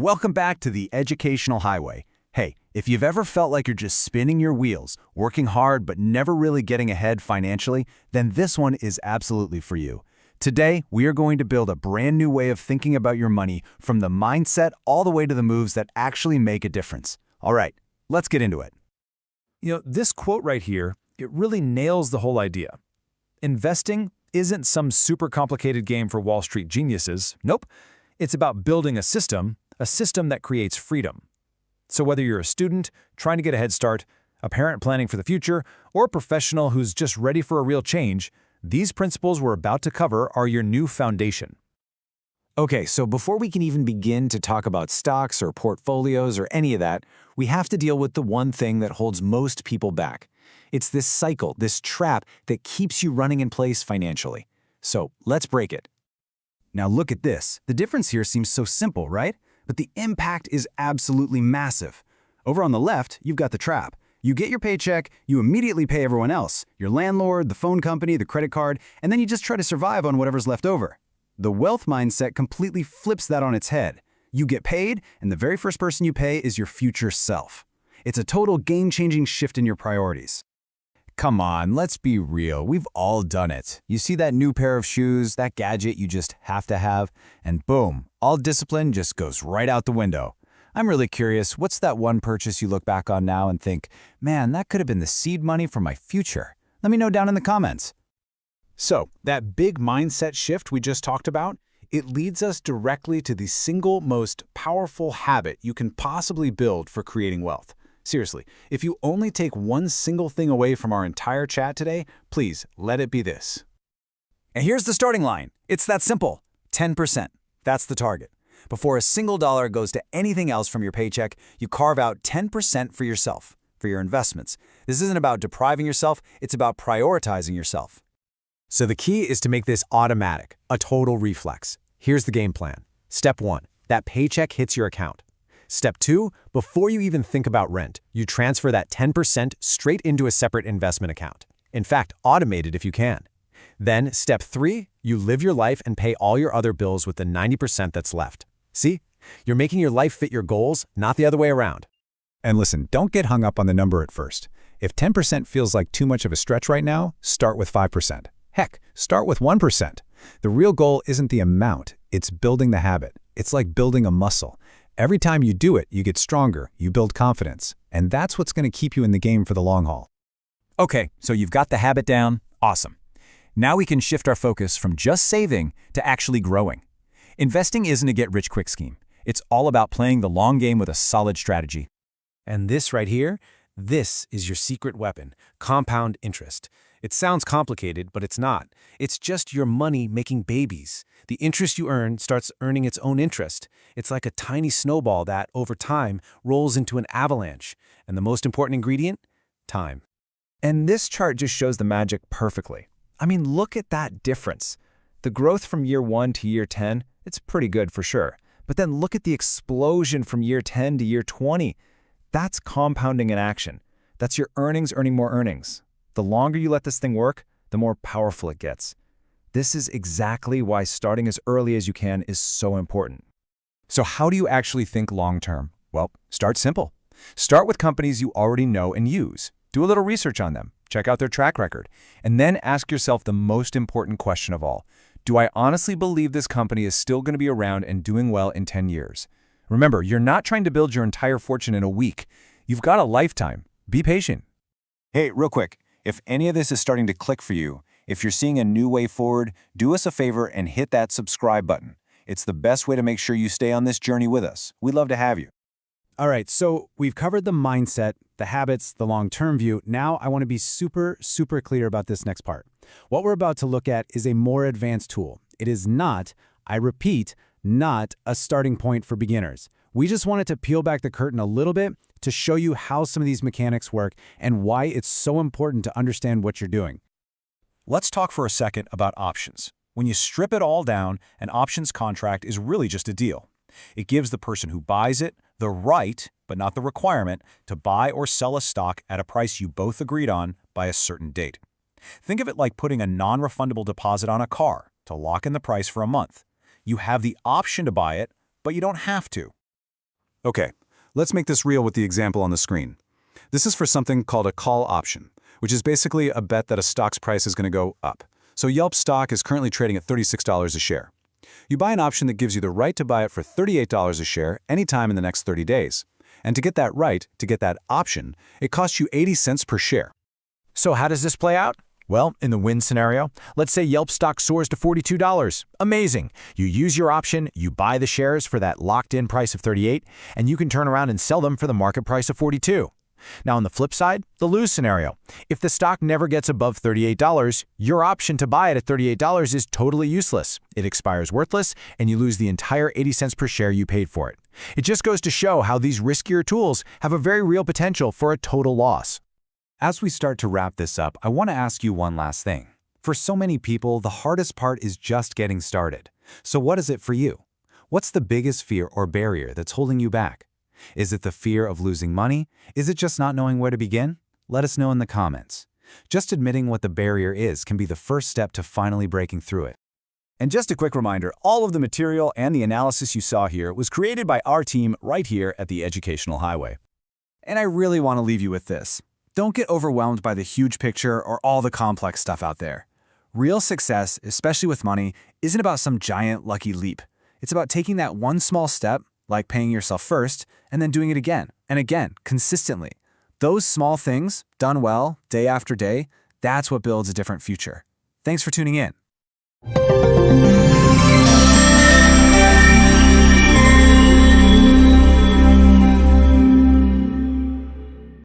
Welcome back to the Educational Highway. Hey, if you've ever felt like you're just spinning your wheels, working hard but never really getting ahead financially, then this one is absolutely for you. Today, we are going to build a brand new way of thinking about your money from the mindset all the way to the moves that actually make a difference. All right, let's get into it. This quote right here, it really nails the whole idea. Investing isn't some super complicated game for Wall Street geniuses. Nope. It's about building a system that creates freedom. So whether you're a student trying to get a head start, a parent planning for the future, or a professional who's just ready for a real change, these principles we're about to cover are your new foundation. Okay, so before we can even begin to talk about stocks or portfolios or any of that, we have to deal with the one thing that holds most people back. It's this cycle, this trap that keeps you running in place financially. So let's break it. Now look at this. The difference here seems so simple, right? But the impact is absolutely massive. Over on the left, you've got the trap. You get your paycheck, you immediately pay everyone else, your landlord, the phone company, the credit card, and then you just try to survive on whatever's left over. The wealth mindset completely flips that on its head. You get paid, and the very first person you pay is your future self. It's a total game-changing shift in your priorities. Come on, let's be real. We've all done it. You see that new pair of shoes, that gadget you just have to have, and boom, all discipline just goes right out the window. I'm really curious, what's that one purchase you look back on now and think, man, that could have been the seed money for my future? Let me know down in the comments. So, that big mindset shift we just talked about, it leads us directly to the single most powerful habit you can possibly build for creating wealth. Seriously, if you only take one single thing away from our entire chat today, please let it be this. And here's the starting line. It's that simple. 10%. That's the target. Before a single dollar goes to anything else from your paycheck, you carve out 10% for yourself, for your investments. This isn't about depriving yourself, it's about prioritizing yourself. So the key is to make this automatic, a total reflex. Here's the game plan. Step 1, that paycheck hits your account. Step 2, before you even think about rent, you transfer that 10% straight into a separate investment account. In fact, automate it if you can. Then, step 3, you live your life and pay all your other bills with the 90% that's left. See? You're making your life fit your goals, not the other way around. And listen, don't get hung up on the number at first. If 10% feels like too much of a stretch right now, start with 5%. Heck, start with 1%. The real goal isn't the amount, it's building the habit. It's like building a muscle. Every time you do it, you get stronger, you build confidence, and that's what's going to keep you in the game for the long haul. Okay, so you've got the habit down. Awesome. Now we can shift our focus from just saving to actually growing. Investing isn't a get-rich-quick scheme. It's all about playing the long game with a solid strategy. And this right here, this is your secret weapon, compound interest. It sounds complicated, but it's not. It's just your money making babies. The interest you earn starts earning its own interest. It's like a tiny snowball that, over time, rolls into an avalanche. And the most important ingredient? Time. And this chart just shows the magic perfectly. I mean, look at that difference. The growth from year 1 to year 10, it's pretty good for sure. But then look at the explosion from year 10 to year 20. That's compounding in action. That's your earnings earning more earnings. The longer you let this thing work, the more powerful it gets. This is exactly why starting as early as you can is so important. So how do you actually think long-term? Well, start simple. Start with companies you already know and use. Do a little research on them. Check out their track record. And then ask yourself the most important question of all. Do I honestly believe this company is still going to be around and doing well in 10 years? Remember, you're not trying to build your entire fortune in a week. You've got a lifetime. Be patient. Hey, real quick, if any of this is starting to click for you, if you're seeing a new way forward, do us a favor and hit that subscribe button. It's the best way to make sure you stay on this journey with us. We'd love to have you. All right, so we've covered the mindset, the habits, the long-term view. Now I want to be super clear about this next part. What we're about to look at is a more advanced tool. It is not, I repeat, not a starting point for beginners. We just wanted to peel back the curtain a little bit to show you how some of these mechanics work and why it's so important to understand what you're doing. Let's talk for a second about options. When you strip it all down, an options contract is really just a deal. It gives the person who buys it the right, but not the requirement, to buy or sell a stock at a price you both agreed on by a certain date. Think of it like putting a non-refundable deposit on a car to lock in the price for a month. You have the option to buy it, but you don't have to. Okay, let's make this real with the example on the screen. This is for something called a call option, which is basically a bet that a stock's price is going to go up. So Yelp stock is currently trading at $36 a share. You buy an option that gives you the right to buy it for $38 a share anytime in the next 30 days. And to get that right, to get that option, it costs you 80 cents per share. So how does this play out? Well, in the win scenario, let's say Yelp stock soars to $42. Amazing. You use your option, you buy the shares for that locked-in price of $38, and you can turn around and sell them for the market price of $42. Now on the flip side, the lose scenario. If the stock never gets above $38, your option to buy it at $38 is totally useless. It expires worthless, and you lose the entire 80 cents per share you paid for it. It just goes to show how these riskier tools have a very real potential for a total loss. As we start to wrap this up, I want to ask you one last thing. For so many people, the hardest part is just getting started. So what is it for you? What's the biggest fear or barrier that's holding you back? Is it the fear of losing money? Is it just not knowing where to begin? Let us know in the comments. Just admitting what the barrier is can be the first step to finally breaking through it. And just a quick reminder, all of the material and the analysis you saw here was created by our team right here at the Educational Highway. And I really want to leave you with this. Don't get overwhelmed by the huge picture or all the complex stuff out there. Real success, especially with money, isn't about some giant lucky leap. It's about taking that one small step, like paying yourself first, and then doing it again and again, consistently. Those small things, done well, day after day, that's what builds a different future. Thanks for tuning in.